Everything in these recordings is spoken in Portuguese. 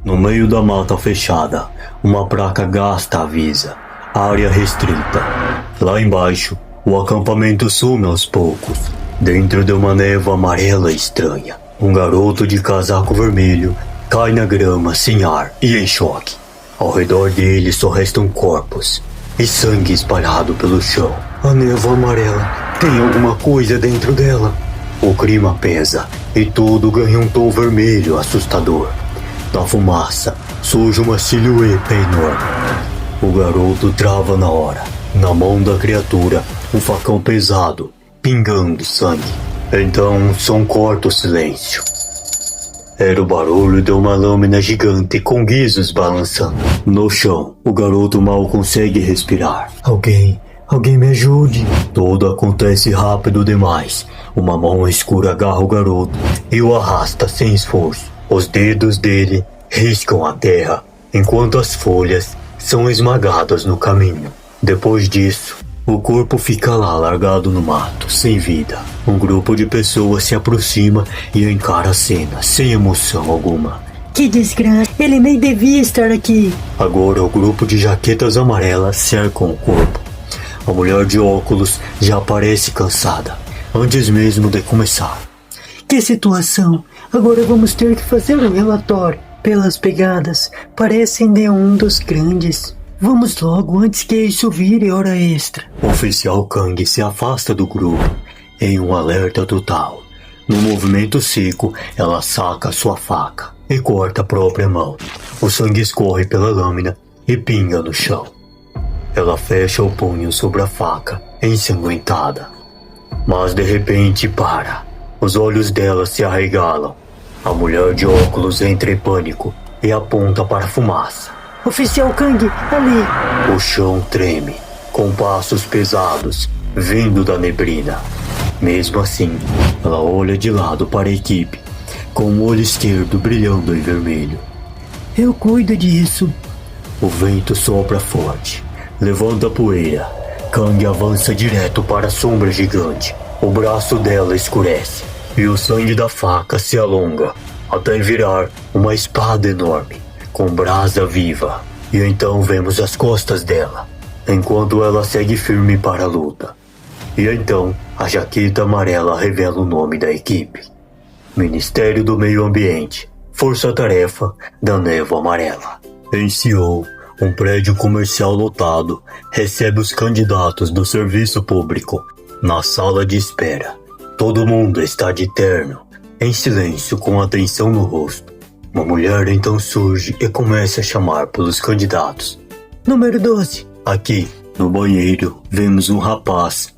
No meio da mata fechada, uma placa gasta avisa: área restrita. Lá embaixo, o acampamento some aos poucos. Dentro de uma névoa amarela estranha, um garoto de casaco vermelho cai na grama sem ar e em choque. Ao redor dele só restam corpos e sangue espalhado pelo chão. A névoa amarela tem alguma coisa dentro dela. O clima pesa e tudo ganha um tom vermelho assustador. Da fumaça surge uma silhueta enorme. O garoto trava na hora. Na mão da criatura, um facão pesado, pingando sangue. Então um som corta o silêncio. Era o barulho de uma lâmina gigante com guizos balançando. No chão, o garoto mal consegue respirar. Alguém me ajude. Tudo acontece rápido demais. Uma mão escura agarra o garoto e o arrasta sem esforço. Os dedos dele riscam a terra, enquanto as folhas são esmagadas no caminho. Depois disso, o corpo fica lá largado no mato, sem vida. Um grupo de pessoas se aproxima e encara a cena, sem emoção alguma. Que desgraça, ele nem devia estar aqui. Agora o grupo de jaquetas amarelas cercam o corpo. A mulher de óculos já parece cansada, antes mesmo de começar. Que situação! Agora vamos ter que fazer um relatório. Pelas pegadas, parecem de um dos grandes. Vamos logo antes que isso vire hora extra. O oficial Kang se afasta do grupo, em um alerta total. No movimento seco, ela saca sua faca e corta a própria mão. O sangue escorre pela lâmina e pinga no chão. Ela fecha o punho sobre a faca, ensanguentada. Mas de repente para. Os olhos dela se arregalam. A mulher de óculos entra em pânico e aponta para a fumaça. Oficial Kang, ali! O chão treme, com passos pesados, vindo da neblina. Mesmo assim, ela olha de lado para a equipe, com o olho esquerdo brilhando em vermelho. Eu cuido disso. O vento sopra forte, levanta a poeira. Kang avança direto para a sombra gigante. O braço dela escurece e o sangue da faca se alonga até virar uma espada enorme, com brasa viva. E então vemos as costas dela, enquanto ela segue firme para a luta. E então a jaqueta amarela revela o nome da equipe: Ministério do Meio Ambiente, Força-Tarefa da Névoa Amarela. Em Seul, um prédio comercial lotado recebe os candidatos do serviço público na sala de espera. Todo mundo está de terno, em silêncio, com atenção no rosto. Uma mulher então surge e começa a chamar pelos candidatos. Número 12. Aqui, no banheiro, vemos um rapaz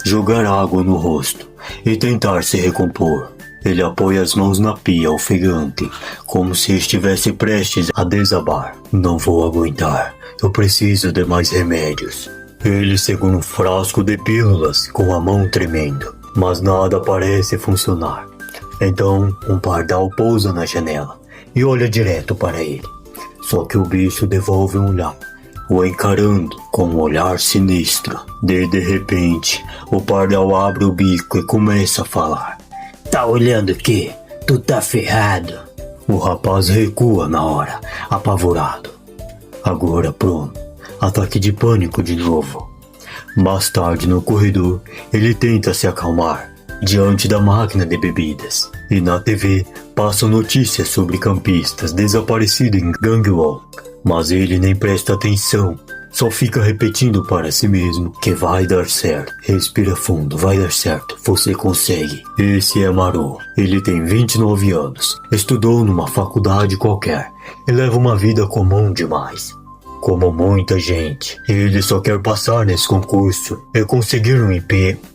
jogar água no rosto e tentar se recompor. Ele apoia as mãos na pia ofegante, como se estivesse prestes a desabar. Não vou aguentar, eu preciso de mais remédios. Ele segura um frasco de pílulas com a mão tremendo, mas nada parece funcionar. Então, um pardal pousa na janela e olha direto para ele. Só que o bicho devolve um olhar, o encarando com um olhar sinistro. De repente, o pardal abre o bico e começa a falar. Tá olhando o quê? Tu tá ferrado. O rapaz recua na hora, apavorado. Agora pronto, ataque de pânico de novo. Mais tarde no corredor, ele tenta se acalmar diante da máquina de bebidas. E na TV passam notícias sobre campistas desaparecidos em Gangwon. Mas ele nem presta atenção, só fica repetindo para si mesmo que vai dar certo. Respira fundo, vai dar certo, você consegue. Esse é Maru, ele tem 29 anos, estudou numa faculdade qualquer e leva uma vida comum demais. Como muita gente, ele só quer passar nesse concurso e conseguir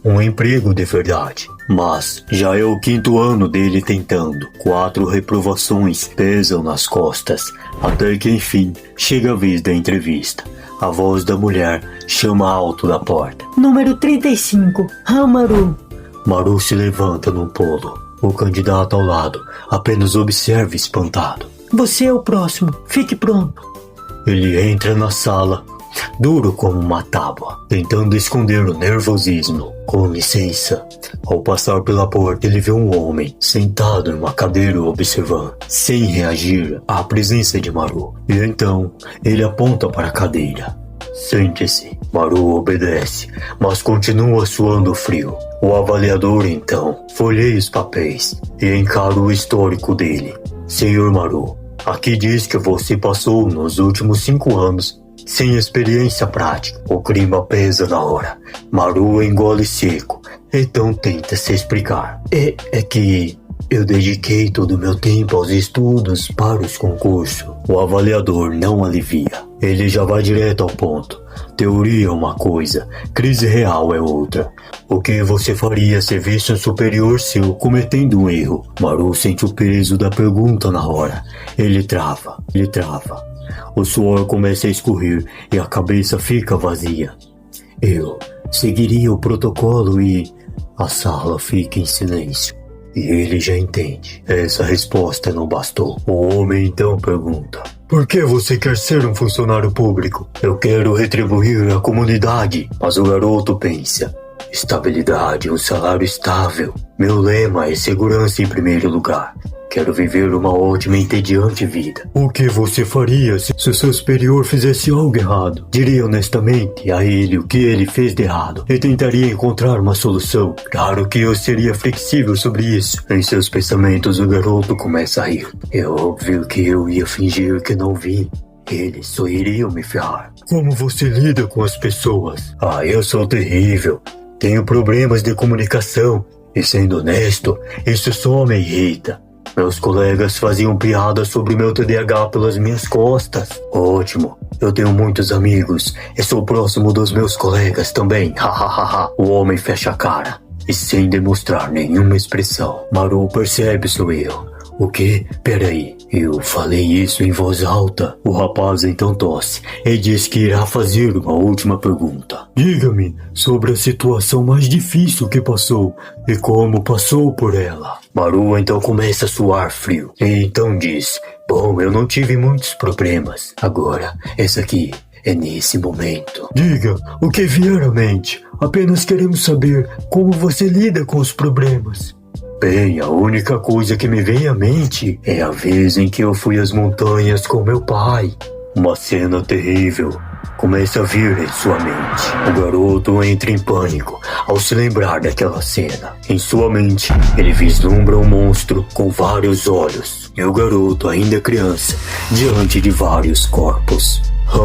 um emprego de verdade. Mas já é o 5º ano dele tentando. 4 reprovações pesam nas costas, até que enfim chega a vez da entrevista. A voz da mulher chama alto da porta. Número 35, Maru. Maru se levanta num pulo. O candidato ao lado apenas observa espantado. Você é o próximo, fique pronto. Ele entra na sala duro como uma tábua, tentando esconder o nervosismo. Com licença. Ao passar pela porta, ele vê um homem sentado numa cadeira observando, sem reagir à presença de Maru. E então, ele aponta para a cadeira. Sente-se. Maru obedece, mas continua suando frio. O avaliador, então, folheia os papéis e encara o histórico dele. Senhor Maru, aqui diz que você passou nos últimos 5 anos sem experiência prática. O clima pesa na hora. Maru engole seco, então tenta se explicar. É que eu dediquei todo o meu tempo aos estudos para os concursos. O avaliador não alivia. Ele já vai direto ao ponto. Teoria é uma coisa, crise real é outra. O que você faria se visse um superior seu cometendo um erro? Maru sente o peso da pergunta na hora. Ele trava. O suor começa a escorrer e a cabeça fica vazia. Eu seguiria o protocolo e a sala fica em silêncio. E ele já entende. Essa resposta não bastou. O homem então pergunta: por que você quer ser um funcionário público? Eu quero retribuir a comunidade. Mas o garoto pensa: estabilidade, um salário estável. Meu lema é segurança em primeiro lugar. Quero viver uma ótima e entediante vida. O que você faria se o seu superior fizesse algo errado? Diria honestamente a ele o que ele fez de errado e tentaria encontrar uma solução. Claro que eu seria flexível sobre isso. Em seus pensamentos, o garoto começa a rir. É óbvio que eu ia fingir que não vi. Eles só iriam me ferrar. Como você lida com as pessoas? Eu sou terrível. Tenho problemas de comunicação. E sendo honesto, isso só me irrita. Meus colegas faziam piadas sobre meu TDAH pelas minhas costas. Ótimo, eu tenho muitos amigos e sou próximo dos meus colegas também. O homem fecha a cara e sem demonstrar nenhuma expressão. Maru percebe seu erro. O quê? Peraí, eu falei isso em voz alta. O rapaz então tosse e diz que irá fazer uma última pergunta. Diga-me sobre a situação mais difícil que passou e como passou por ela. Maru então começa a suar frio e então diz: bom, eu não tive muitos problemas. Agora, esse aqui é nesse momento. Diga o que vier à mente. Apenas queremos saber como você lida com os problemas. Bem, a única coisa que me vem à mente é a vez em que eu fui às montanhas com meu pai. Uma cena terrível começa a vir em sua mente. O garoto entra em pânico ao se lembrar daquela cena. Em sua mente, ele vislumbra um monstro com vários olhos. E o garoto, ainda criança, diante de vários corpos.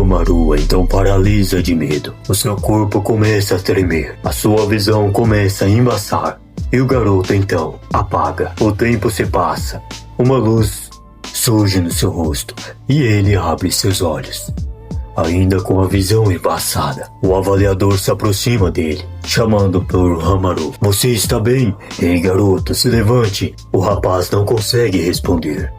Maru então paralisa de medo. O seu corpo começa a tremer. A sua visão começa a embaçar. E o garoto então apaga. O tempo se passa. Uma luz surge no seu rosto e ele abre seus olhos. Ainda com a visão embaçada, o avaliador se aproxima dele, chamando por Maru. Você está bem? Ei, garoto, se levante. O rapaz não consegue responder.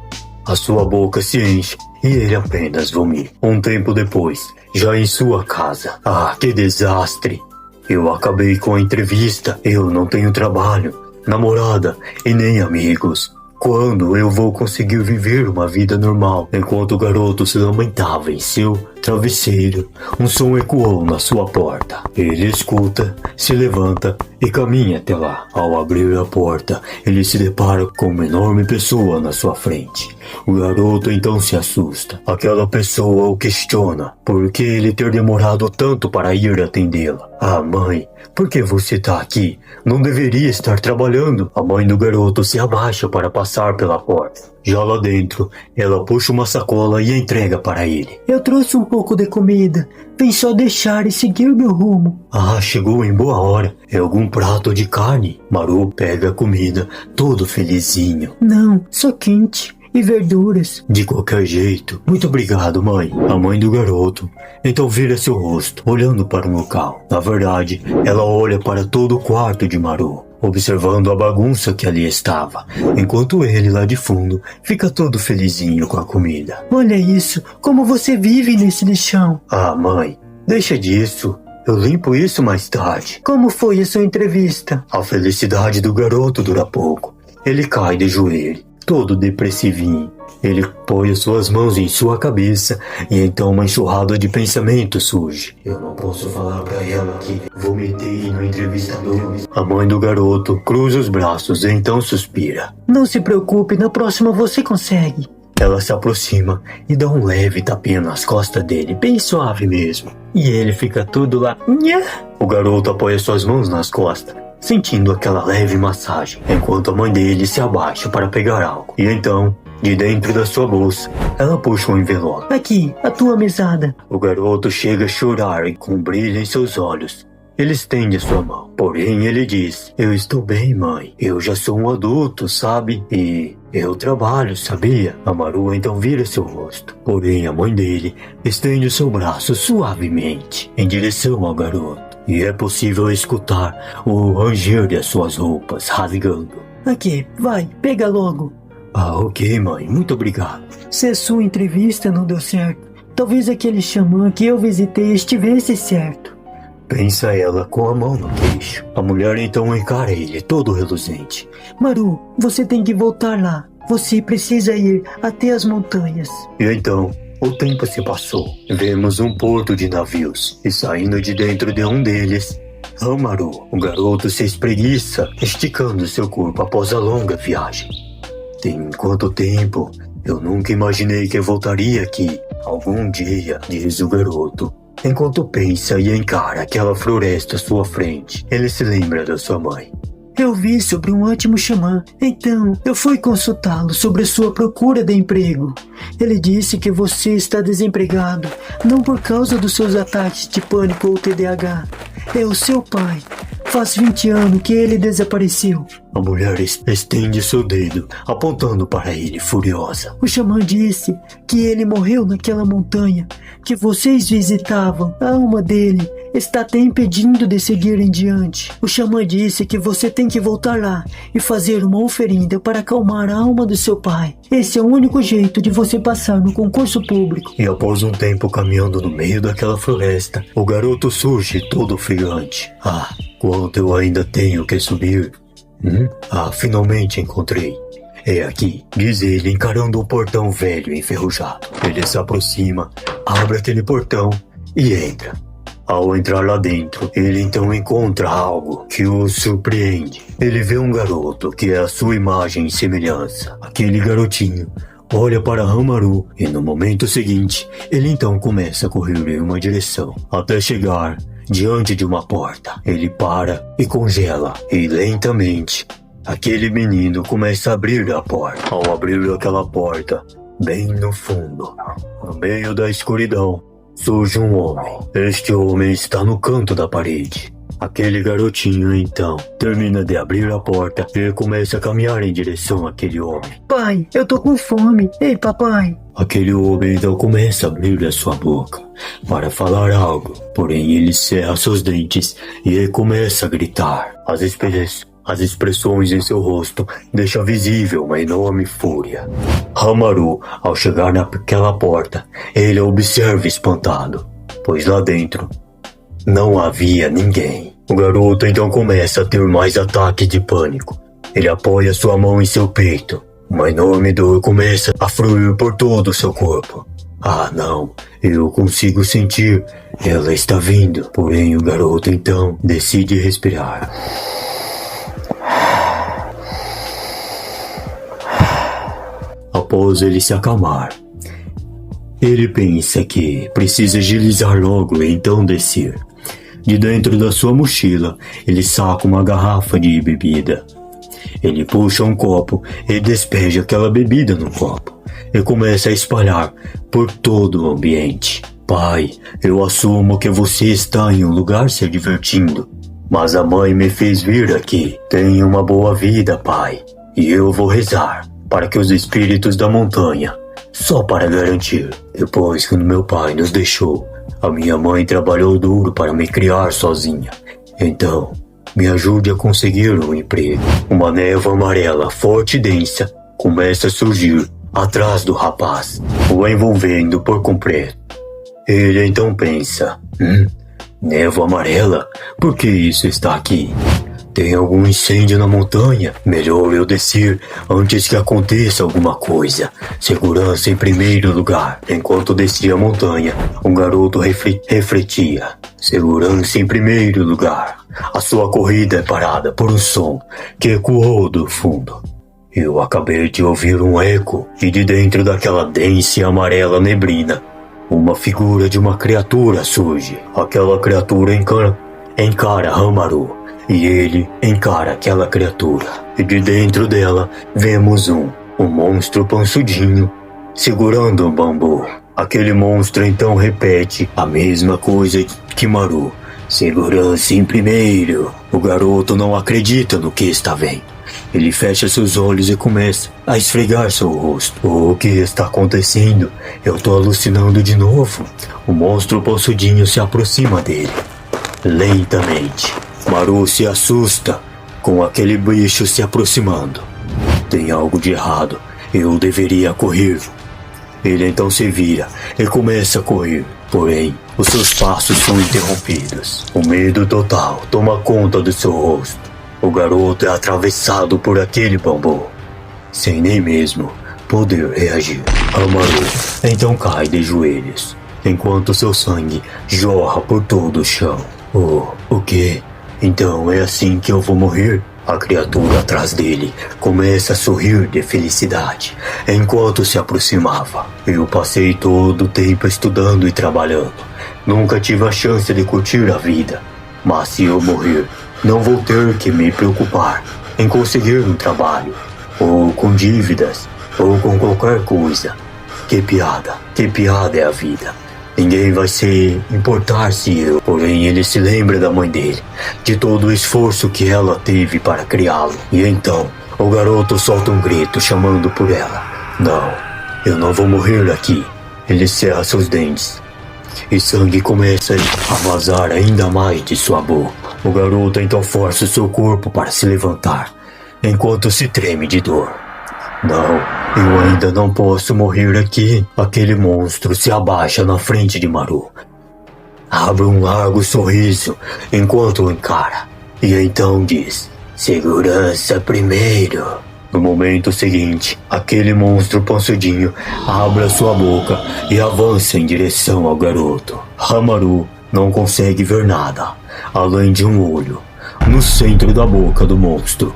A sua boca se enche e ele apenas vomita. Um tempo depois, já em sua casa. Que desastre! Eu acabei com a entrevista. Eu não tenho trabalho, namorada e nem amigos. Quando eu vou conseguir viver uma vida normal? Enquanto o garoto se lamentava em seu travesseiro, um som ecoou na sua porta. Ele escuta, se levanta e caminha até lá. Ao abrir a porta, ele se depara com uma enorme pessoa na sua frente. O garoto então se assusta. Aquela pessoa o questiona por que ele ter demorado tanto para ir atendê-la. Mãe, por que você está aqui? Não deveria estar trabalhando. A mãe do garoto se abaixa para passar pela porta. Já lá dentro, ela puxa uma sacola e entrega para ele. Eu trouxe um pouco de comida. Vem só deixar e seguir meu rumo. Chegou em boa hora. É algum prato de carne? Maru pega a comida, todo felizinho. Não, só quente. E verduras. De qualquer jeito. Muito obrigado, mãe. A mãe do garoto então vira seu rosto, olhando para o local. Na verdade, ela olha para todo o quarto de Maru, observando a bagunça que ali estava, enquanto ele lá de fundo fica todo felizinho com a comida. Olha isso, como você vive nesse lixão. Mãe, deixa disso. Eu limpo isso mais tarde. Como foi a sua entrevista? A felicidade do garoto dura pouco. Ele cai de joelho, todo depressivinho. Ele põe suas mãos em sua cabeça e então uma enxurrada de pensamentos surge. Eu não posso falar pra ela que vomitei no entrevistador. A mãe do garoto cruza os braços e então suspira. Não se preocupe, na próxima você consegue. Ela se aproxima e dá um leve tapinha nas costas dele, bem suave mesmo. E ele fica tudo lá. Nha. O garoto apoia suas mãos nas costas, sentindo aquela leve massagem, enquanto a mãe dele se abaixa para pegar algo. E então, de dentro da sua bolsa, ela puxa um envelope. Aqui, a tua mesada. O garoto chega a chorar e com um brilho em seus olhos. Ele estende a sua mão, porém ele diz: eu estou bem, mãe. Eu já sou um adulto, sabe? E eu trabalho, sabia? A Maru então vira seu rosto. Porém a mãe dele estende o seu braço suavemente em direção ao garoto. E é possível escutar o ranger de suas roupas rasgando. Aqui, vai, pega logo. Ah, ok, mãe. Muito obrigado. Se a sua entrevista não deu certo, talvez aquele xamã que eu visitei estivesse certo. Pensa ela com a mão no queixo. A mulher então encara ele, todo reluzente. Maru, você tem que voltar lá. Você precisa ir até as montanhas. E então, o tempo se passou. Vemos um porto de navios. E saindo de dentro de um deles, Hamaru, o garoto se espreguiça, esticando seu corpo após a longa viagem. Tem quanto tempo? Eu nunca imaginei que eu voltaria aqui. Algum dia, diz o garoto. Enquanto pensa e encara aquela floresta à sua frente, ele se lembra da sua mãe. Eu vi sobre um ótimo xamã, então eu fui consultá-lo sobre a sua procura de emprego. Ele disse que você está desempregado, não por causa dos seus ataques de pânico ou TDAH. É o seu pai. Faz 20 anos que ele desapareceu. A mulher estende seu dedo, apontando para ele, furiosa. O xamã disse que ele morreu naquela montanha que vocês visitavam. A alma dele está até impedindo de seguir em diante. O xamã disse que você tem que voltar lá e fazer uma oferenda para acalmar a alma do seu pai. Esse é o único jeito de você passar no concurso público. E após um tempo caminhando no meio daquela floresta, o garoto surge todo ofegante. Ah, quanto eu ainda tenho que subir. Ah, finalmente encontrei. É aqui, diz ele, encarando um portão velho e enferrujado. Ele se aproxima, abre aquele portão e entra. Ao entrar lá dentro, ele então encontra algo que o surpreende. Ele vê um garoto que é a sua imagem e semelhança. Aquele garotinho olha para Hamaru e no momento seguinte, ele então começa a correr em uma direção, até chegar diante de uma porta. Ele para e congela, e lentamente, aquele menino começa a abrir a porta. Ao abrir aquela porta, bem no fundo, no meio da escuridão, surge um homem. Este homem está no canto da parede. Aquele garotinho, então, termina de abrir a porta e começa a caminhar em direção àquele homem. Pai, eu tô com fome. Ei, papai. Aquele homem então começa a abrir a sua boca para falar algo, porém ele cerra seus dentes e começa a gritar. As expressões em seu rosto deixam visível uma enorme fúria. Hamaru, ao chegar naquela porta, ele a observa espantado, pois lá dentro não havia ninguém. O garoto então começa a ter mais ataques de pânico. Ele apoia sua mão em seu peito. Uma enorme dor começa a fluir por todo o seu corpo. Ah, não, eu consigo sentir. Ela está vindo. Porém, o garoto então decide respirar. Após ele se acalmar, ele pensa que precisa agilizar logo e então descer. De dentro da sua mochila, ele saca uma garrafa de bebida. Ele puxa um copo e despeja aquela bebida no copo e começa a espalhar por todo o ambiente. Pai, eu assumo que você está em um lugar se divertindo, mas a mãe me fez vir aqui. Tenha uma boa vida, pai, e eu vou rezar para que os espíritos da montanha, só para garantir, depois que meu pai nos deixou, a minha mãe trabalhou duro para me criar sozinha. Então, me ajude a conseguir um emprego. Uma névoa amarela forte e densa começa a surgir atrás do rapaz, o envolvendo por completo. Ele então pensa, névoa amarela? Por que isso está aqui? Tem algum incêndio na montanha? Melhor eu descer antes que aconteça alguma coisa. Segurança em primeiro lugar. Enquanto descia a montanha, um garoto refletia. Segurança em primeiro lugar. A sua corrida é parada por um som que ecoou do fundo. Eu acabei de ouvir um eco e de dentro daquela densa e amarela neblina, uma figura de uma criatura surge. Aquela criatura encara Hamaru. E ele encara aquela criatura. E de dentro dela vemos um monstro pançudinho segurando um bambu. Aquele monstro então repete a mesma coisa que Maru. Segurança em primeiro. O garoto não acredita no que está vendo. Ele fecha seus olhos e começa a esfregar seu rosto. O que está acontecendo? Eu tô alucinando de novo. O monstro pançudinho se aproxima dele. Lentamente. Maru se assusta com aquele bicho se aproximando. Tem algo de errado. Eu deveria correr. Ele então se vira e começa a correr. Porém, os seus passos são interrompidos. O medo total toma conta do seu rosto. O garoto é atravessado por aquele bambu, sem nem mesmo poder reagir. Hamaru então cai de joelhos, enquanto seu sangue jorra por todo o chão. O quê? Então é assim que eu vou morrer? A criatura atrás dele começa a sorrir de felicidade enquanto se aproximava. Eu passei todo o tempo estudando e trabalhando. Nunca tive a chance de curtir a vida. Mas se eu morrer, não vou ter que me preocupar em conseguir um trabalho, ou com dívidas, ou com qualquer coisa. Que piada é a vida. Ninguém vai se importar se eu... Porém, ele se lembra da mãe dele, de todo o esforço que ela teve para criá-lo. E então, o garoto solta um grito chamando por ela. Não, eu não vou morrer aqui. Ele cerra seus dentes. E sangue começa a vazar ainda mais de sua boca. O garoto então força o seu corpo para se levantar, enquanto se treme de dor. Não, eu ainda não posso morrer aqui. Aquele monstro se abaixa na frente de Maru. Abre um largo sorriso enquanto o encara. E então diz, segurança primeiro. No momento seguinte, aquele monstro pançudinho abre a sua boca e avança em direção ao garoto. Hamaru não consegue ver nada, além de um olho, no centro da boca do monstro.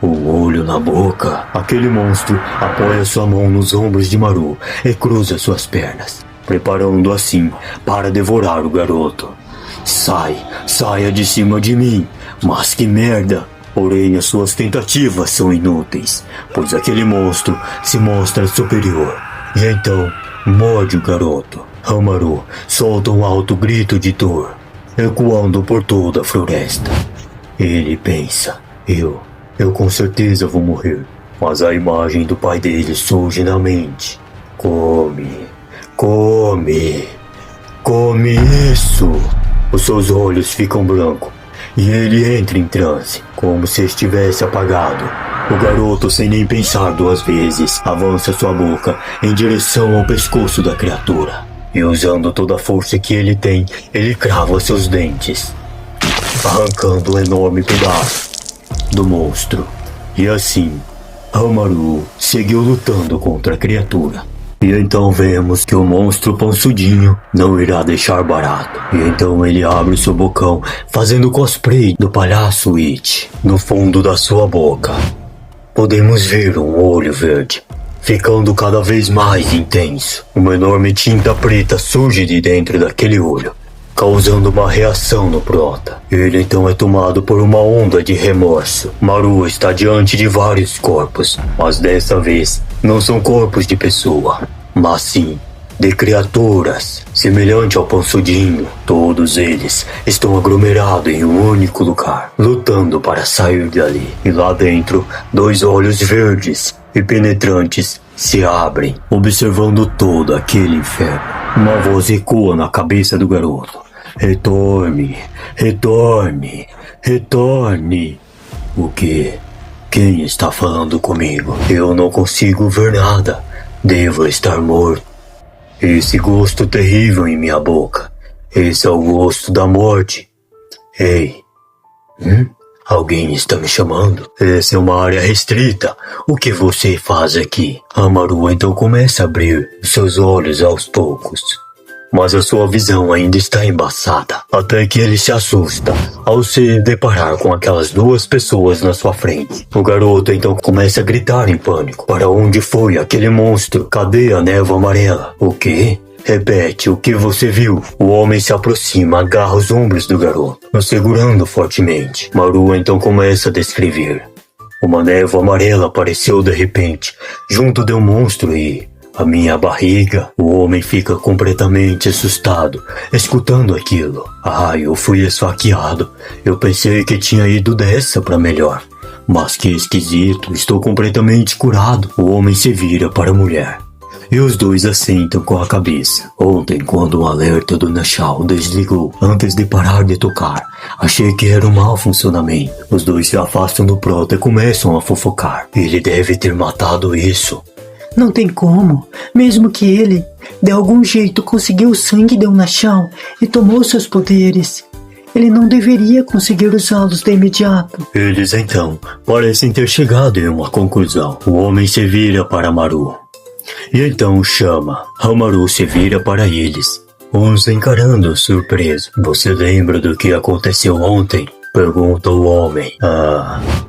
O olho na boca. Aquele monstro apoia sua mão nos ombros de Maru e cruza suas pernas, preparando assim para devorar o garoto. Saia de cima de mim, mas que merda! Porém, as suas tentativas são inúteis, pois aquele monstro se mostra superior. E então, morde o garoto. Hamaru solta um alto grito de dor, ecoando por toda a floresta. Ele pensa, eu com certeza vou morrer. Mas a imagem do pai dele surge na mente. Come isso! Os seus olhos ficam brancos e ele entra em transe, como se estivesse apagado. O garoto, sem nem pensar duas vezes, avança sua boca em direção ao pescoço da criatura. E usando toda a força que ele tem, ele crava seus dentes, arrancando um enorme pedaço do monstro. E assim, Hamaru seguiu lutando contra a criatura. E então vemos que o monstro pançudinho não irá deixar barato. E então ele abre seu bocão, fazendo cosplay do palhaço It. No fundo da sua boca, podemos ver um olho verde, ficando cada vez mais intenso. Uma enorme tinta preta surge de dentro daquele olho, causando uma reação no prota. Ele então é tomado por uma onda de remorso. Maru está diante de vários corpos, mas dessa vez não são corpos de pessoa, mas sim de criaturas, semelhante ao pançudinho. Todos eles estão aglomerados em um único lugar, lutando para sair dali. E lá dentro, dois olhos verdes e penetrantes se abrem, observando todo aquele inferno. Uma voz ecoa na cabeça do garoto. Retorne, retorne, retorne. O quê? Quem está falando comigo? Eu não consigo ver nada. Devo estar morto. Esse gosto terrível em minha boca. Esse é o gosto da morte. Ei. Alguém está me chamando? Essa é uma área restrita. O que você faz aqui? Amaru então começa a abrir seus olhos aos poucos. Mas a sua visão ainda está embaçada, até que ele se assusta ao se deparar com aquelas duas pessoas na sua frente. O garoto então começa a gritar em pânico. Para onde foi aquele monstro? Cadê a névoa amarela? O quê? Repete, o que você viu? O homem se aproxima, agarra os ombros do garoto, o segurando fortemente. Maru então começa a descrever. Uma névoa amarela apareceu de repente, junto de um monstro e... a minha barriga. O homem fica completamente assustado, escutando aquilo. Eu fui esfaqueado. Eu pensei que tinha ido dessa para melhor. Mas que esquisito, estou completamente curado. O homem se vira para a mulher. E os dois assentam com a cabeça. Ontem, quando o alerta do Nashal desligou antes de parar de tocar, achei que era um mau funcionamento. Os dois se afastam do prota e começam a fofocar. Ele deve ter matado isso. Não tem como, mesmo que ele, de algum jeito, conseguiu o sangue de um Nashal e tomou seus poderes. Ele não deveria conseguir usá-los de imediato. Eles então parecem ter chegado em uma conclusão. O homem se vira para Maru. E então chama. Amaru se vira para eles, uns encarando surpreso. Você lembra do que aconteceu ontem? Pergunta o homem.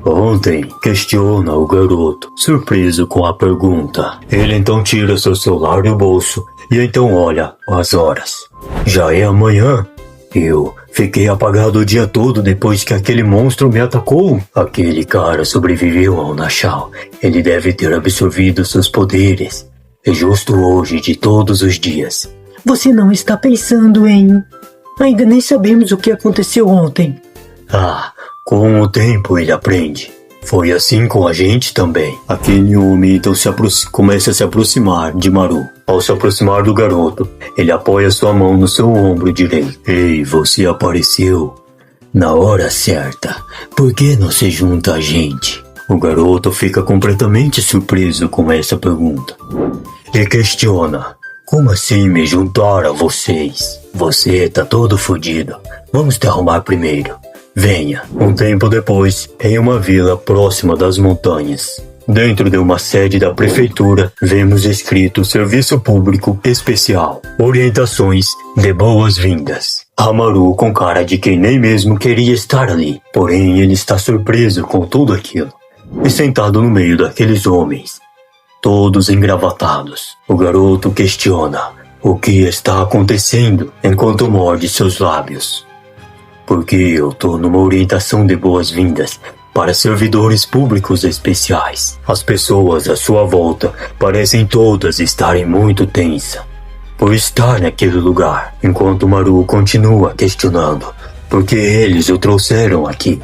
Ontem? Questiona o garoto, surpreso com a pergunta. Ele então tira seu celular do bolso e então olha as horas. Já é amanhã? Eu fiquei apagado o dia todo depois que aquele monstro me atacou. Aquele cara sobreviveu ao Nashal. Ele deve ter absorvido seus poderes. É justo hoje de todos os dias. Você não está pensando em... Ainda nem sabemos o que aconteceu ontem. Com o tempo ele aprende. Foi assim com a gente também. Aquele homem então começa a se aproximar de Maru. Ao se aproximar do garoto, ele apoia sua mão no seu ombro direito. Ei, você apareceu na hora certa. Por que não se junta a gente? O garoto fica completamente surpreso com essa pergunta. E questiona. Como assim me juntar a vocês? Você tá todo fodido. Vamos te arrumar primeiro. Venha. Um tempo depois, em uma vila próxima das montanhas, dentro de uma sede da prefeitura, vemos escrito Serviço Público Especial. Orientações de boas-vindas. Amaru com cara de quem nem mesmo queria estar ali. Porém, ele está surpreso com tudo aquilo. E sentado no meio daqueles homens, todos engravatados, o garoto questiona o que está acontecendo enquanto morde seus lábios. Porque eu tô numa orientação de boas-vindas para servidores públicos especiais. As pessoas à sua volta parecem todas estarem muito tensas por estar naquele lugar, enquanto Maru continua questionando porque eles o trouxeram aqui.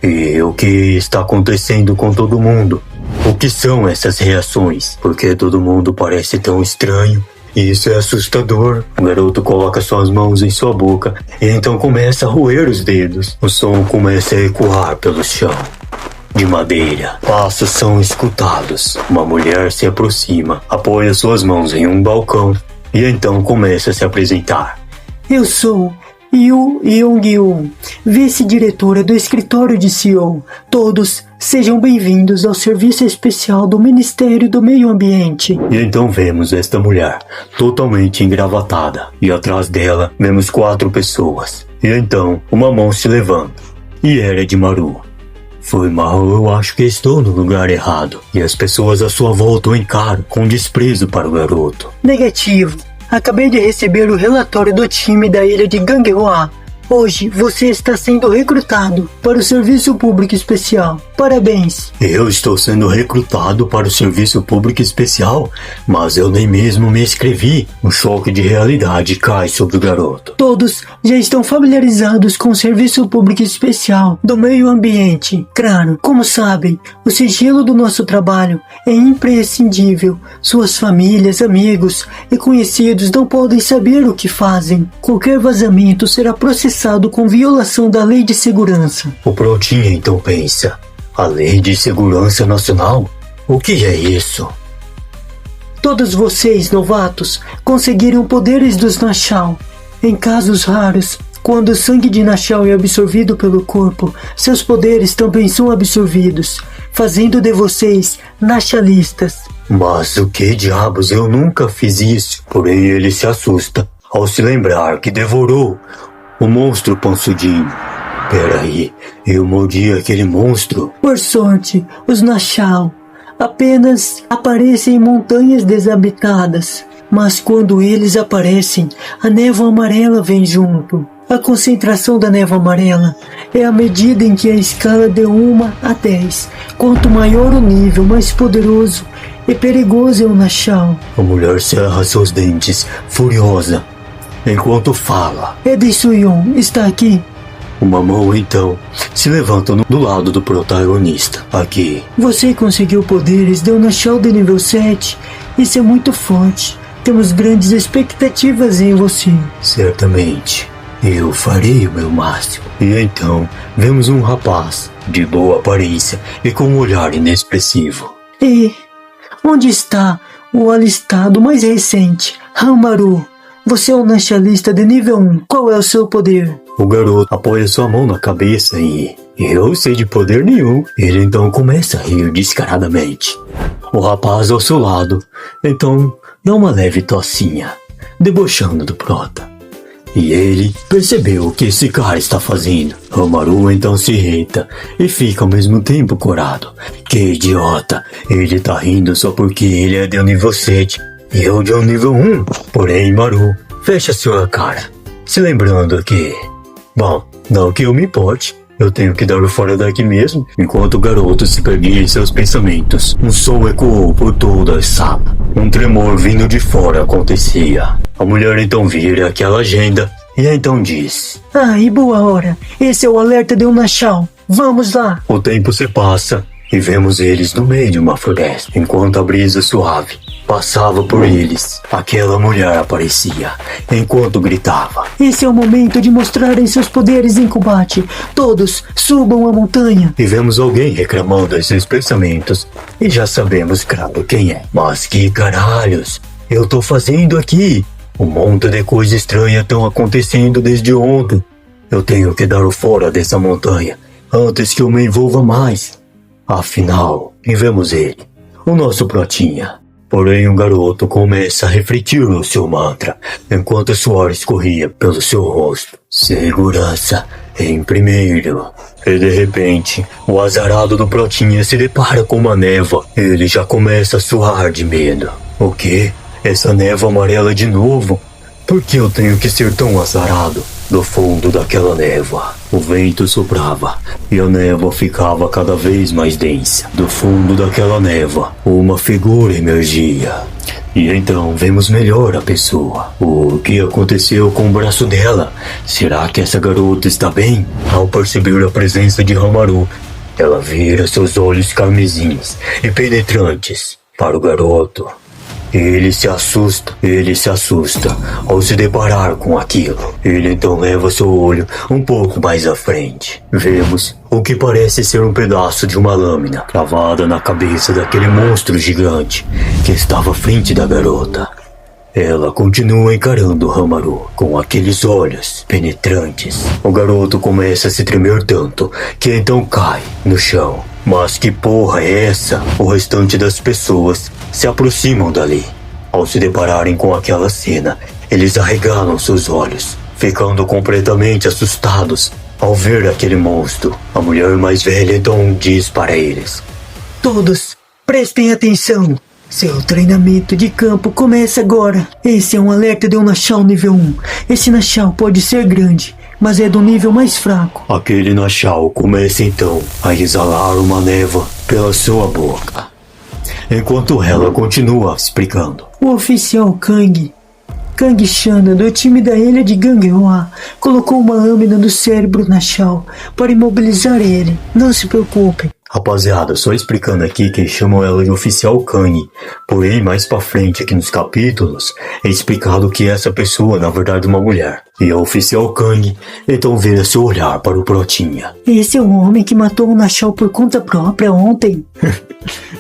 E o que está acontecendo com todo mundo? O que são essas reações? Porque todo mundo parece tão estranho. Isso é assustador. O garoto coloca suas mãos em sua boca e então começa a roer os dedos. O som começa a ecoar pelo chão de madeira. Passos são escutados. Uma mulher se aproxima, apoia suas mãos em um balcão e então começa a se apresentar. Eu sou Yu Yong-Yun, vice-diretora do escritório de CEO. Todos sejam bem-vindos ao serviço especial do Ministério do Meio Ambiente. E então vemos esta mulher, totalmente engravatada, e atrás dela vemos 4 pessoas. E então, uma mão se levanta, e era de Maru. Foi mal, eu acho que estou no lugar errado. E as pessoas à sua volta o encaram com desprezo para o garoto. Negativo. Acabei de receber o relatório do time da ilha de Ganghwa. Hoje você está sendo recrutado para o Serviço Público Especial. Parabéns. Eu estou sendo recrutado para o Serviço Público Especial? Mas eu nem mesmo me inscrevi. Um choque de realidade cai sobre o garoto. Todos já estão familiarizados com o Serviço Público Especial do Meio Ambiente. Claro, como sabem, o sigilo do nosso trabalho é imprescindível. Suas famílias, amigos e conhecidos não podem saber o que fazem. Qualquer vazamento será processado com violação da Lei de Segurança. O Protinha então pensa, a Lei de Segurança Nacional? O que é isso? Todos vocês, novatos, conseguiram poderes dos Nashal. Em casos raros, Quando o sangue de Nashal é absorvido pelo corpo, seus poderes também são absorvidos, fazendo de vocês Nashalistas. Mas o que diabos, eu nunca fiz isso. Porém ele se assusta ao se lembrar que devorou o monstro pansudinho. Peraí, eu mordi aquele monstro? Por sorte, os Nashal apenas aparecem em montanhas desabitadas. Mas quando eles aparecem, a névoa amarela vem junto. A concentração da névoa amarela é a medida em que a escala de 1 a 10. Quanto maior o nível, mais poderoso e perigoso é o Nashal. A mulher cerra seus dentes, furiosa, enquanto fala. Eden Suyon está aqui. Uma mão, então, se levanta do lado do protagonista. Aqui. Você conseguiu poderes de um Nashal de nível 7. Isso é muito forte. Temos grandes expectativas em você. Certamente. Eu farei o meu máximo. E então, vemos um rapaz de boa aparência e com um olhar inexpressivo. E onde está o alistado mais recente, Hamaru? Você é um Nashalista de nível 1. Qual é o seu poder? O garoto apoia sua mão na cabeça e... Eu sei de poder nenhum. Ele então começa a rir descaradamente. O rapaz ao seu lado, então, dá uma leve tossinha, debochando do prota. E ele percebeu o que esse cara está fazendo. Hamaru então se irrita e fica ao mesmo tempo corado. Que idiota, ele tá rindo só porque ele é de nível 7 e eu de um nível 1. Porém, Maru fecha sua cara, se lembrando que... Bom, não que eu me importe. Eu tenho que dar o fora daqui mesmo. Enquanto o garoto se perdia em seus pensamentos, um som ecoou por toda a sala. Um tremor vindo de fora acontecia. A mulher então vira aquela agenda e então diz: e boa hora. Esse é o alerta de um Nashal. Vamos lá. O tempo se passa e vemos eles no meio de uma floresta. Enquanto a brisa suave passava por eles, aquela mulher aparecia, enquanto gritava: Esse é o momento de mostrarem seus poderes em combate. Todos subam a montanha. E vemos alguém reclamando esses pensamentos, e já sabemos, claro, quem é. Mas que caralhos eu tô fazendo aqui? Um monte de coisa estranha estão acontecendo desde ontem. Eu tenho que dar o fora dessa montanha, antes que eu me envolva mais. Afinal, e vemos ele, o nosso protinha. Porém, o garoto começa a refletir o seu mantra, enquanto o suor escorria pelo seu rosto. Segurança em primeiro. E de repente, o azarado do protinha se depara com uma névoa. Ele já começa a suar de medo. O quê? Essa névoa amarela de novo? Por que eu tenho que ser tão azarado? Do fundo daquela névoa, o vento soprava e a névoa ficava cada vez mais densa. Do fundo daquela névoa, uma figura emergia. E então vemos melhor a pessoa. O que aconteceu com o braço dela? Será que essa garota está bem? Ao perceber a presença de Hamaru, ela vira seus olhos carmesins e penetrantes para o garoto. Ele se assusta ao se deparar com aquilo. Ele então leva seu olho um pouco mais à frente. Vemos o que parece ser um pedaço de uma lâmina cravada na cabeça daquele monstro gigante que estava à frente da garota. Ela continua encarando Hamaru com aqueles olhos penetrantes. O garoto começa a se tremer tanto que então cai no chão. Mas que porra é essa? O restante das pessoas se aproximam dali. Ao se depararem com aquela cena, eles arregalam seus olhos, ficando completamente assustados ao ver aquele monstro. A mulher mais velha então diz para eles: Todos, prestem atenção. Seu treinamento de campo começa agora. Esse é um alerta de um Nashal nível 1. Esse Nashal pode ser grande, mas é do nível mais fraco. Aquele Nashal começa então a exalar uma névoa pela sua boca, enquanto ela continua explicando. O oficial Kang Shana, do time da ilha de Ganghwa, colocou uma lâmina no cérebro Nashal para imobilizar ele. Não se preocupe. Rapaziada, só explicando aqui que chamam ela de oficial Kang. Porém, mais pra frente aqui nos capítulos, é explicado que essa pessoa, na verdade, é uma mulher. E a oficial Kang, então vira seu olhar para o protinha. Esse é o homem que matou o Nashal por conta própria ontem.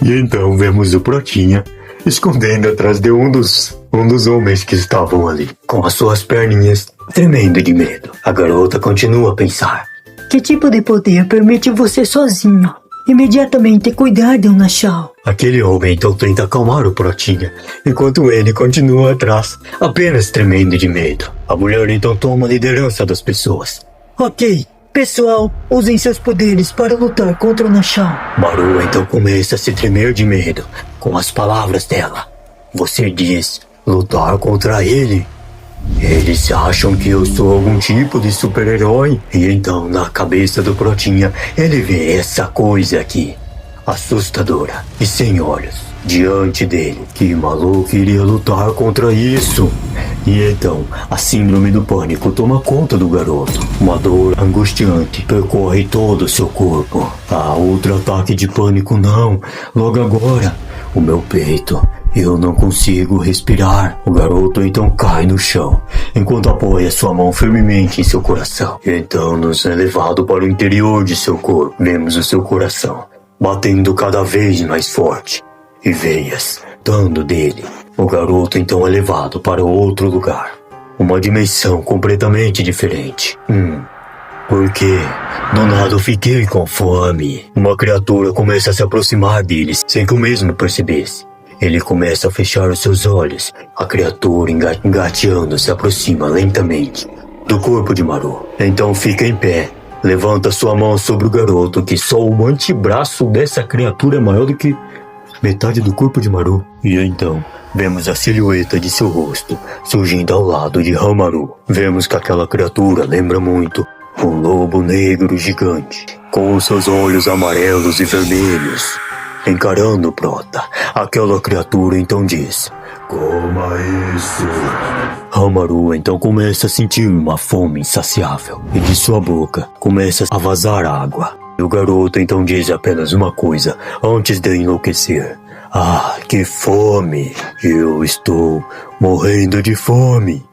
E então vemos o protinha escondendo atrás de um dos homens que estavam ali, com as suas perninhas tremendo de medo. A garota continua a pensar. Que tipo de poder permite você sozinho imediatamente cuidar de um Nashal? Aquele homem então tenta acalmar o Protinha, enquanto ele continua atrás, apenas tremendo de medo. A mulher então toma a liderança das pessoas. Ok, pessoal, usem seus poderes para lutar contra o Nashal. Maru então começa a se tremer de medo com as palavras dela. Você diz lutar contra ele? Eles acham que eu sou algum tipo de super-herói? E então, na cabeça do Protinha, ele vê essa coisa aqui, assustadora e sem olhos, diante dele. Que maluco iria lutar contra isso? E então, a síndrome do pânico toma conta do garoto. Uma dor angustiante percorre todo o seu corpo. Outro ataque de pânico não. Logo agora, o meu peito. Eu não consigo respirar. O garoto então cai no chão, enquanto apoia sua mão firmemente em seu coração. Então nos é levado para o interior de seu corpo. Vemos o seu coração batendo cada vez mais forte e veias dando dele. O garoto então é levado para outro lugar, uma dimensão completamente diferente. Porque do nada eu fiquei com fome. Uma criatura começa a se aproximar deles sem que o mesmo percebesse. Ele começa a fechar os seus olhos. A criatura engateando se aproxima lentamente do corpo de Maru. Então fica em pé, levanta sua mão sobre o garoto, que só o antebraço dessa criatura é maior do que metade do corpo de Maru. E então vemos a silhueta de seu rosto surgindo ao lado de Hamaru. Vemos que aquela criatura lembra muito um lobo negro gigante, com os seus olhos amarelos e vermelhos. Encarando o Prota, aquela criatura então diz: coma isso. Hamaru então começa a sentir uma fome insaciável e de sua boca começa a vazar água. E o garoto então diz apenas uma coisa antes de enlouquecer: que fome! Eu estou morrendo de fome.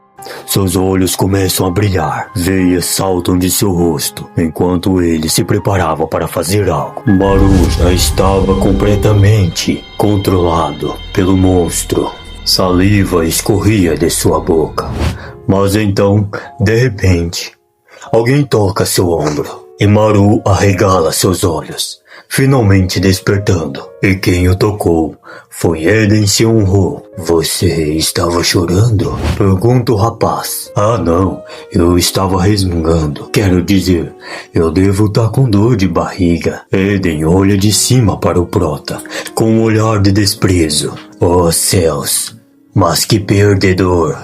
Seus olhos começam a brilhar, veias saltam de seu rosto, enquanto ele se preparava para fazer algo. Maru já estava completamente controlado pelo monstro. Saliva escorria de sua boca. Mas então, de repente, alguém toca seu ombro e Maru arregala seus olhos, finalmente despertando. E quem o tocou foi Eden Seonho. Você estava chorando? Pergunta o rapaz. Não, eu estava resmungando. Quero dizer, eu devo estar com dor de barriga. Eden olha de cima para o Prota, com um olhar de desprezo. Oh céus, mas que perdedor!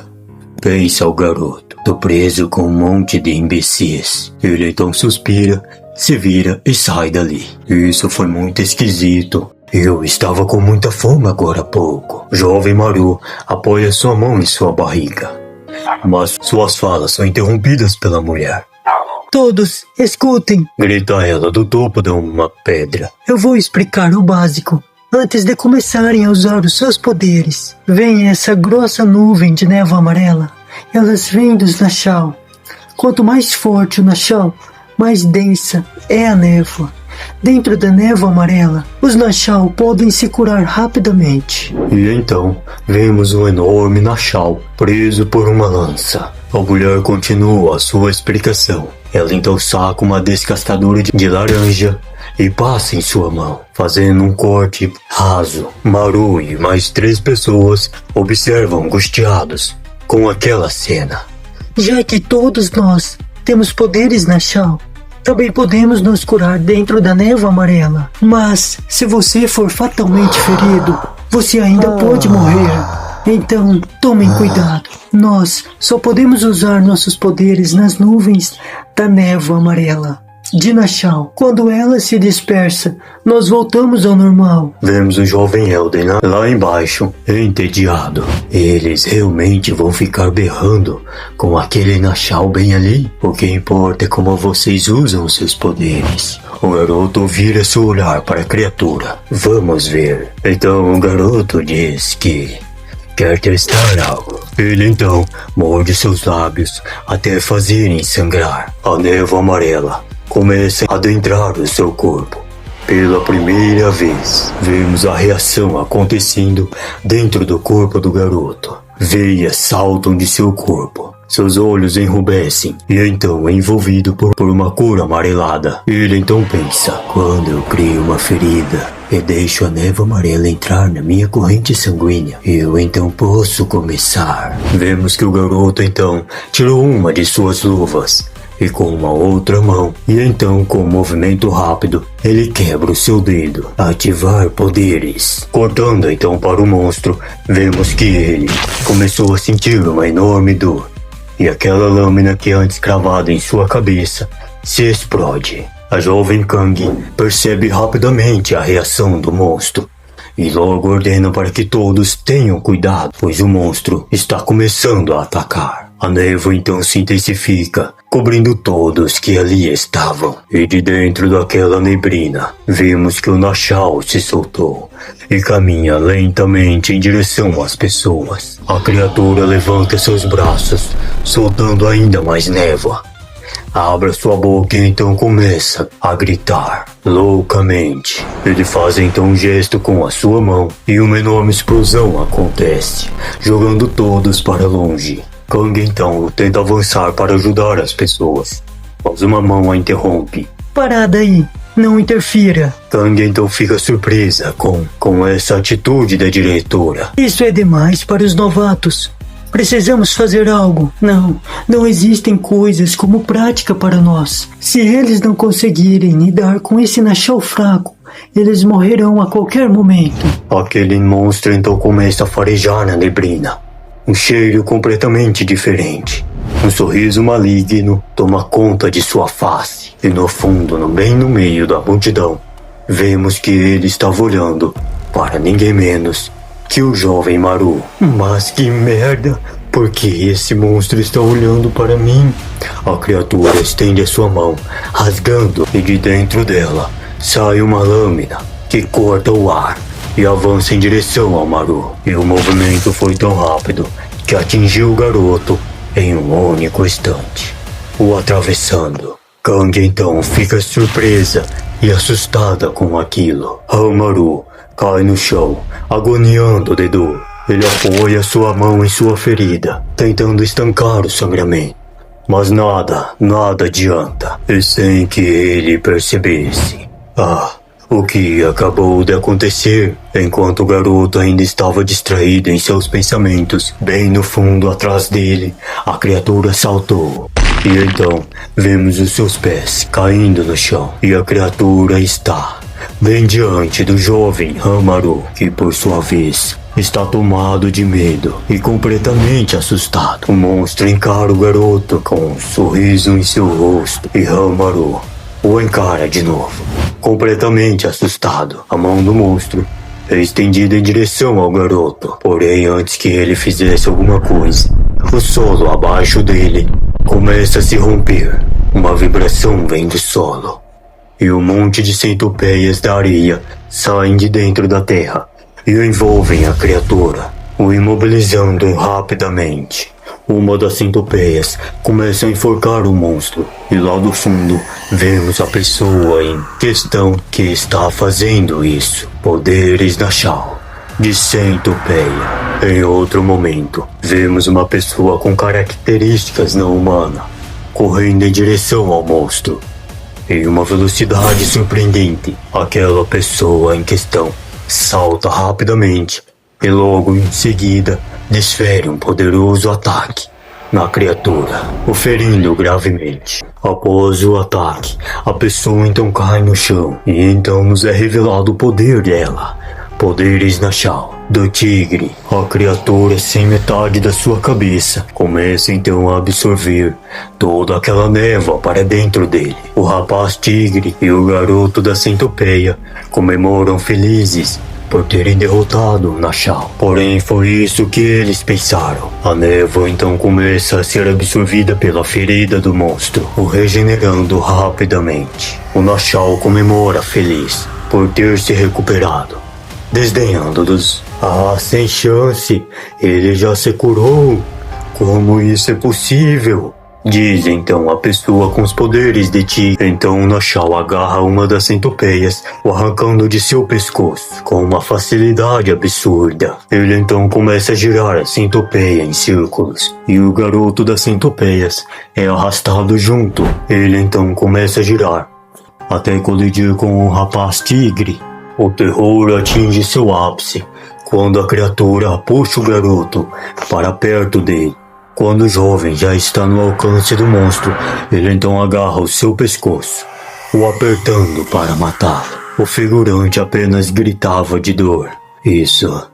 Pensa o garoto. Tô preso com um monte de imbecis. Ele então suspira, se vira e sai dali. Isso foi muito esquisito. Eu estava com muita fome agora há pouco. Jovem Maru apoia sua mão em sua barriga, mas suas falas são interrompidas pela mulher. Todos, escutem! Grita ela do topo de uma pedra. Eu vou explicar o básico. Antes de começarem a usar os seus poderes, vem essa grossa nuvem de névoa amarela. Elas vêm dos Nashal. Quanto mais forte o Nashal, mais densa é a névoa. Dentro da névoa amarela, os Nashal podem se curar rapidamente. E então, vemos um enorme Nashal preso por uma lança. A mulher continua a sua explicação. Ela então saca uma descascadora de laranja e passa em sua mão, fazendo um corte raso. Maru e mais 3 pessoas observam angustiados com aquela cena. Já que todos nós temos poderes Nashal, também podemos nos curar dentro da névoa amarela. Mas, se você for fatalmente ferido, você ainda pode morrer. Então, tomem cuidado. Nós só podemos usar nossos poderes nas nuvens da névoa amarela de Nashal. Quando ela se dispersa, nós voltamos ao normal. Vemos o jovem Elden lá embaixo, entediado. Eles realmente vão ficar berrando com aquele Nashal bem ali? O que importa é como vocês usam seus poderes. O garoto vira seu olhar para a criatura. Vamos ver. Então o garoto diz que quer testar algo. Ele então morde seus lábios até fazerem sangrar. A névoa amarela começa a adentrar o seu corpo. Pela primeira vez, vemos a reação acontecendo dentro do corpo do garoto. Veias saltam de seu corpo, Seus olhos enrubescem e então é envolvido por uma cor amarelada. Ele então pensa: quando eu crio uma ferida e deixo a névoa amarela entrar na minha corrente sanguínea, eu então posso começar. Vemos que o garoto então tirou uma de suas luvas e com uma outra mão, e então com um movimento rápido, ele quebra o seu dedo. Ativar poderes. Cortando então para o monstro, vemos que ele começou a sentir uma enorme dor. E aquela lâmina que antes cravada em sua cabeça se explode. A jovem Kang percebe rapidamente a reação do monstro e logo ordena para que todos tenham cuidado, pois o monstro está começando a atacar. A névoa então se intensifica, cobrindo todos que ali estavam. E de dentro daquela neblina, vimos que o Nashao se soltou e caminha lentamente em direção às pessoas. A criatura levanta seus braços, soltando ainda mais névoa. Abre sua boca e então começa a gritar loucamente. Ele faz então um gesto com a sua mão e uma enorme explosão acontece, jogando todos para longe. Kang então tenta avançar para ajudar as pessoas, mas uma mão a interrompe. Parada aí, não interfira. Kang então fica surpresa com essa atitude da diretora. Isso é demais para os novatos. Precisamos fazer algo. Não existem coisas como prática para nós. Se eles não conseguirem lidar com esse Nashao fraco, eles morrerão a qualquer momento. Aquele monstro então começa a farejar na neblina. Um cheiro completamente diferente. Um sorriso maligno toma conta de sua face. E no fundo, bem no meio da multidão, vemos que ele estava olhando para ninguém menos que o jovem Maru. Mas que merda! Por que esse monstro está olhando para mim? A criatura estende a sua mão, rasgando, e de dentro dela sai uma lâmina que corta o ar e avança em direção ao Maru. E o movimento foi tão rápido que atingiu o garoto em um único instante, o atravessando. Kang então fica surpresa e assustada com aquilo. Maru cai no chão, agoniando de dor. Ele apoia sua mão em sua ferida, tentando estancar o sangramento. Mas nada adianta. E sem que ele percebesse, o que acabou de acontecer, enquanto o garoto ainda estava distraído em seus pensamentos, bem no fundo atrás dele, a criatura saltou. E então, vemos os seus pés caindo no chão, e a criatura está bem diante do jovem Maru, que por sua vez está tomado de medo e completamente assustado. O monstro encara o garoto com um sorriso em seu rosto e Maru o encara de novo, completamente assustado. A mão do monstro é estendida em direção ao garoto, porém antes que ele fizesse alguma coisa, o solo abaixo dele começa a se romper. Uma vibração vem do solo e um monte de centopeias da areia saem de dentro da terra e envolvem a criatura, o imobilizando rapidamente. Uma das centopeias começa a enforcar o monstro e lá do fundo vemos a pessoa em questão que está fazendo isso. Poderes Nashao de centopeia. Em outro momento, vemos uma pessoa com características não humanas correndo em direção ao monstro. Em uma velocidade surpreendente, aquela pessoa em questão salta rapidamente e logo em seguida desfere um poderoso ataque na criatura, o ferindo gravemente. Após o ataque, a pessoa então cai no chão e então nos é revelado o poder dela. Poderes Nashao do tigre. A criatura sem metade da sua cabeça começa então a absorver toda aquela névoa para dentro dele. O rapaz tigre e o garoto da centopeia comemoram felizes por terem derrotado o Nashao. Porém foi isso que eles pensaram. A névoa então começa a ser absorvida pela ferida do monstro, o regenerando rapidamente. O Nashao comemora feliz por ter se recuperado, desdenhando dos... sem chance, ele já se curou. Como isso é possível? Diz então a pessoa com os poderes de ti. Então o Nashal agarra uma das centopeias, o arrancando de seu pescoço, com uma facilidade absurda. Ele então começa a girar a centopeia em círculos, e o garoto das centopeias é arrastado junto. Ele então começa a girar, até colidir com um rapaz tigre. O terror atinge seu ápice, quando a criatura puxa o garoto para perto dele. Quando o jovem já está no alcance do monstro, ele então agarra o seu pescoço, o apertando para matá-lo. O figurante apenas gritava de dor. Isso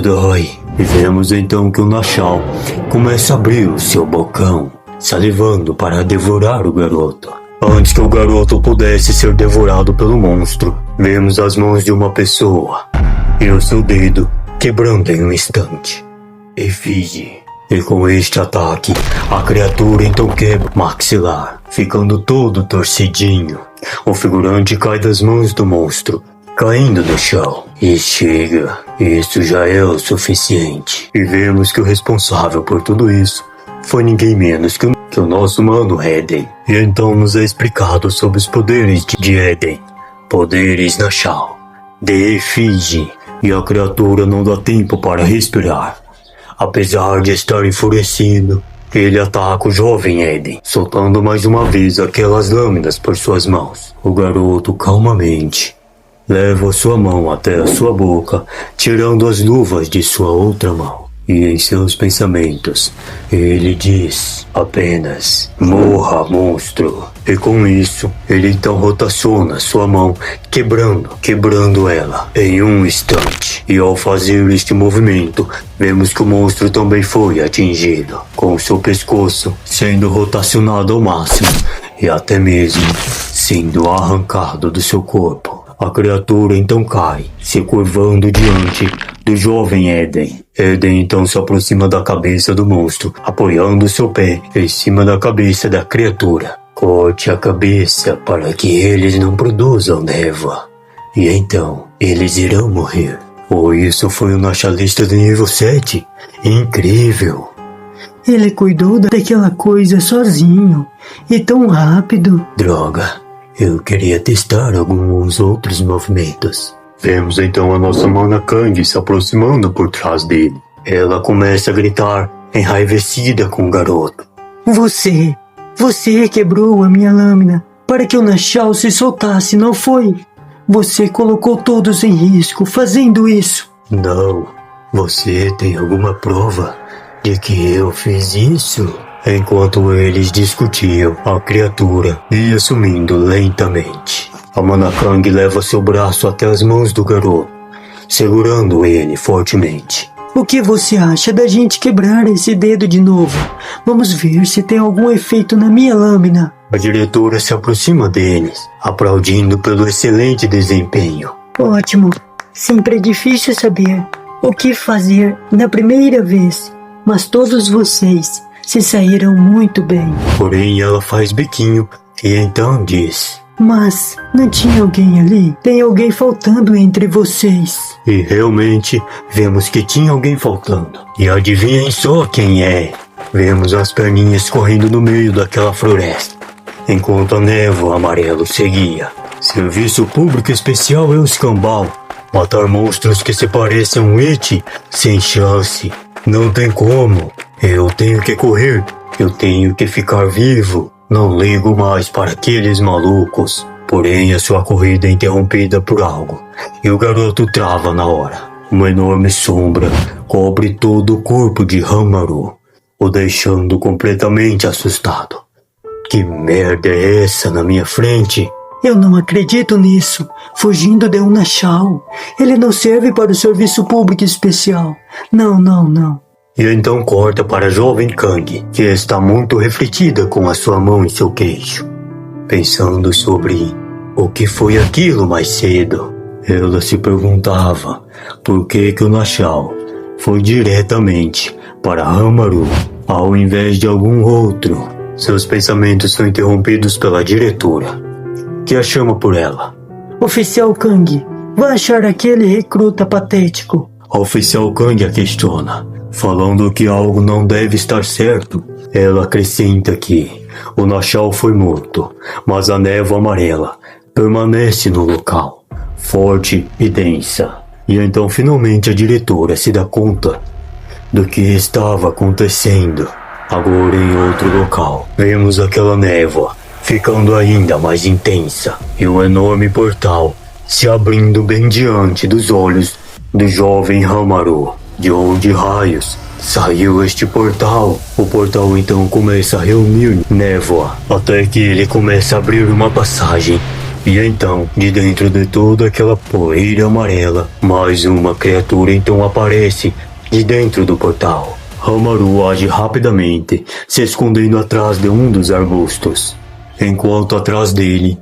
dói. E vemos então que o Nashal começa a abrir o seu bocão, salivando para devorar o garoto. Antes que o garoto pudesse ser devorado pelo monstro, vemos as mãos de uma pessoa e o seu dedo quebrando em um instante. Efígie. E com este ataque, a criatura então quebra o maxilar, ficando todo torcidinho. O figurante cai das mãos do monstro, caindo no chão. E chega, isso já é o suficiente. E vemos que o responsável por tudo isso foi ninguém menos que o nosso mano Eden. E então nos é explicado sobre os poderes de Eden. Poderes Nashal, de Efígie, e a criatura não dá tempo para respirar. Apesar de estar enfurecido, ele ataca o jovem Eden, soltando mais uma vez aquelas lâminas por suas mãos. O garoto calmamente leva sua mão até a sua boca, tirando as luvas de sua outra mão. E em seus pensamentos, ele diz apenas: morra, monstro. E com isso, ele então rotaciona sua mão, quebrando ela em um instante. E ao fazer este movimento, vemos que o monstro também foi atingido, com seu pescoço sendo rotacionado ao máximo e até mesmo sendo arrancado do seu corpo. A criatura então cai, se curvando diante do jovem Eden. Eden então se aproxima da cabeça do monstro, apoiando seu pé em cima da cabeça da criatura. Corte a cabeça para que eles não produzam névoa, e então eles irão morrer. Oh, isso foi o Nashalista de nível 7? Incrível! Ele cuidou daquela coisa sozinho, e tão rápido. Droga, eu queria testar alguns outros movimentos. Vemos então a nossa mana Kang se aproximando por trás dele. Ela começa a gritar, enraivecida com o garoto. Você quebrou a minha lâmina para que o Nashal se soltasse, não foi? Você colocou todos em risco fazendo isso. Não, você tem alguma prova de que eu fiz isso? Enquanto eles discutiam, a criatura ia sumindo lentamente. A mana Kang leva seu braço até as mãos do garoto, segurando ele fortemente. O que você acha da gente quebrar esse dedo de novo? Vamos ver se tem algum efeito na minha lâmina. A diretora se aproxima deles, aplaudindo pelo excelente desempenho. Ótimo. Sempre é difícil saber o que fazer na primeira vez, mas todos vocês se saíram muito bem. Porém, ela faz biquinho e então diz: mas não tinha alguém ali? Tem alguém faltando entre vocês. E realmente vemos que tinha alguém faltando. E adivinhem só quem é. Vemos as perninhas correndo no meio daquela floresta, enquanto a névoa amarela seguia. Serviço público especial é o escambau. Matar monstros que se parecem um It, sem chance. Não tem como. Eu tenho que correr. Eu tenho que ficar vivo. Não ligo mais para aqueles malucos. Porém, a sua corrida é interrompida por algo, e o garoto trava na hora. Uma enorme sombra cobre todo o corpo de Hamaru, o deixando completamente assustado. Que merda é essa na minha frente? Eu não acredito nisso. Fugindo de um Nashal. Ele não serve para o serviço público especial. Não. E então corta para a jovem Kang, que está muito refletida com a sua mão em seu queixo, pensando sobre o que foi aquilo mais cedo. Ela se perguntava por que o Nashal foi diretamente para Hamaru ao invés de algum outro. Seus pensamentos são interrompidos pela diretora, que a chama por ela. Oficial Kang, vai achar aquele recruta patético. A oficial Kang a questiona, falando que algo não deve estar certo. Ela acrescenta que o Nashal foi morto, mas a névoa amarela permanece no local, forte e densa. E então finalmente a diretora se dá conta do que estava acontecendo. Agora em outro local, vemos aquela névoa ficando ainda mais intensa e um enorme portal se abrindo bem diante dos olhos do jovem Hamaru. De onde raios saiu este portal? O portal então começa a reunir névoa até que ele começa a abrir uma passagem. E então, de dentro de toda aquela poeira amarela, mais uma criatura então aparece de dentro do portal. Hamaru age rapidamente, se escondendo atrás de um dos arbustos. Enquanto atrás dele,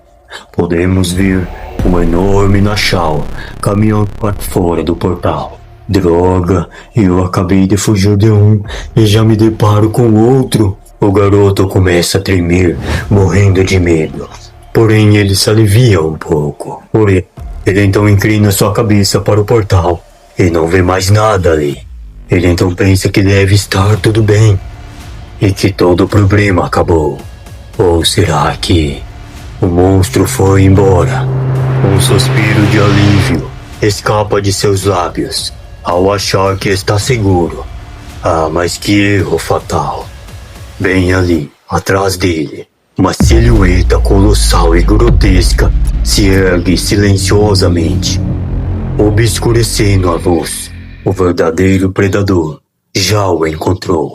podemos ver um enorme Nashal caminhando para fora do portal. Droga, eu acabei de fugir de um e já me deparo com outro. O garoto começa a tremer, morrendo de medo. Porém, ele se alivia um pouco. Porém, ele então inclina sua cabeça para o portal e não vê mais nada ali. Ele então pensa que deve estar tudo bem e que todo o problema acabou. Ou será que o monstro foi embora? Um suspiro de alívio escapa de seus lábios ao achar que está seguro. Ah, mas que erro fatal. Bem ali, atrás dele, uma silhueta colossal e grotesca se ergue silenciosamente, obscurecendo a luz. O verdadeiro predador já o encontrou.